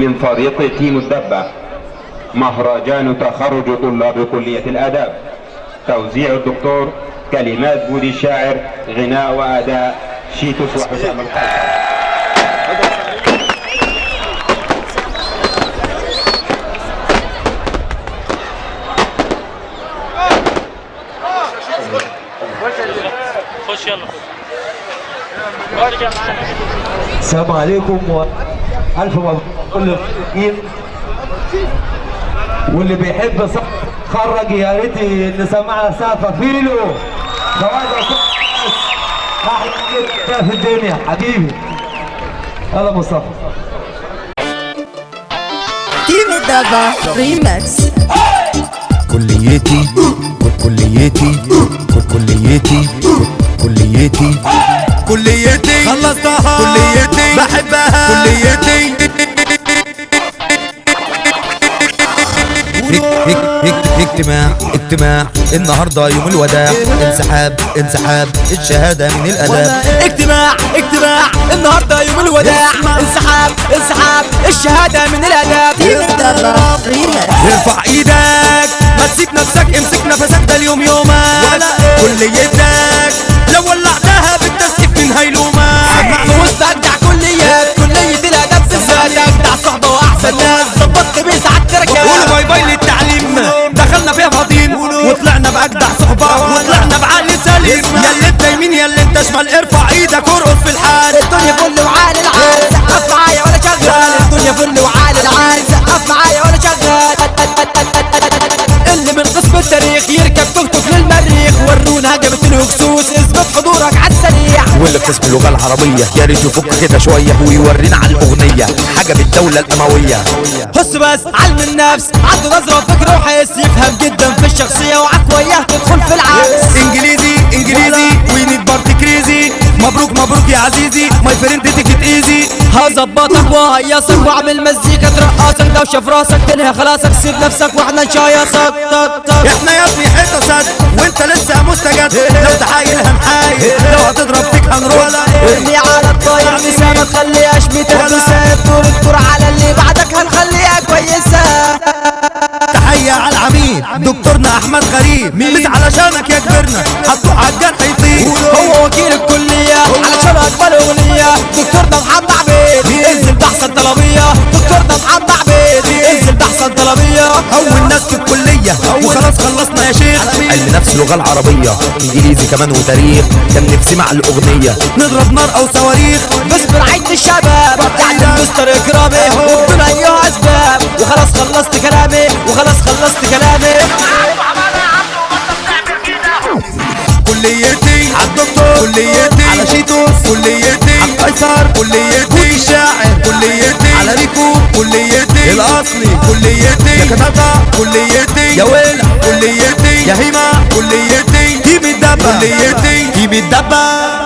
من فريق تيم الدبة مهرجان تخرج طلاب كلية الآداب. توزيع الدكتور، كلمات بودي الشاعر، غناء وأداء شيتوس وحسام القاسم. خش يلا. السلام عليكم والف مبروك كل المشاركين، واللي بيحب يخرج يا ريت نسمعها سقفه فيلو خواجه احلى كده في الدنيا حبيبي. يلا مصطفى. تيم الدبة ريمكس. كليتي كليتي كليتي كليتي كليتي خلصتها كليتي بحبها كليتي. اجتماع النهارده يوم الوداع، انسحاب الشهاده من الاداب. اجتماع النهارده يوم الوداع، انسحاب الشهاده من الاداب. تيم الدبة ريمكس. ارفع ايدك ما تسيب نفسك، امسك نفسك ده اليوم يومك. كليتك لو ولعتها بالتسقيف من هيلومك. سمعنا وسط اجدع كلية الاداب بالذات، اجدع صحبه واحسن ناس، ظبطت بيه سعادة ركاب. قولوا باي باي للتعليم، دخلنا فيها فاضيين وطلعنا باجدع صحبه وطلعنا بعقل سليم. ياللي انت يمين ياللي انت شمال ارفع ايدك ارقص في الحال. الدنيا فل وعالي العال، سقف معايا وانا شغال. الدنيا فل وعالي العال، سقف معايا وانا شغال. اللي من قسم التاريخ يركب توك توك للمريخ، ورونا هجمة الهكسوس اثبت حضورك عالسريع. واللي في قسم اللغه العربيه يا ريت يفك كده شويه ويورينا على الاغنيه حاجه بالدوله الامويه. بص بس علم النفس عنده نظره وفكر وحس، يفهم جدا في الشخصيه وعفويه تدخل في العكس. انجليزي وي نيد بارتي كريزي. مبروك يا عزيزي ماي فريند تيكت ايزي. هظبطك وهيصك واعمل مزيكا ترقصك، دوشه في راسك تنهي خلاصك، سيب نفسك واحنا نشيصك. احنا يا ابني حته صد وانت لسه مستجد، لو تحايل هنحايل لو هتضرب فيك هنرد. ارمي على الطاير مسا ما تخليهاش متربسه، دور الدور على اللي بعدك هنخليها كويسه. تحيه على العميد دكتورنا احمد غريب، مش علشانك يا كبرنا حطوه على الجرح يطير. هو وكيل الكليه علشان اكبر اغنيه، دكتورنا محمد عبيد انزل بحث الطلبيه. دكتورنا محمد عبيد انزل بحث الطلبيه. اول ناس في الكليه وخلاص خلصنا يا شيخ. علم نفس اللغه العربيه انجليزي كمان وتاريخ، كان نفسي مع الاغنيه نضرب نار او صواريخ. بس برعايه الشباب بتاعت مستر اكرامي وبدون اي اسباب، وخلاص خلصت كلامي كليتي عالدكتور كليتي على شيتوس كليتي عالقيصر كليتي الشاعر كليتي على ريكو كليتي الاصلي كليتي يا كتاتا كليتي يا ويلا كليتي يا هيما كليتي تيم الدبة كليتي تيم الدبة.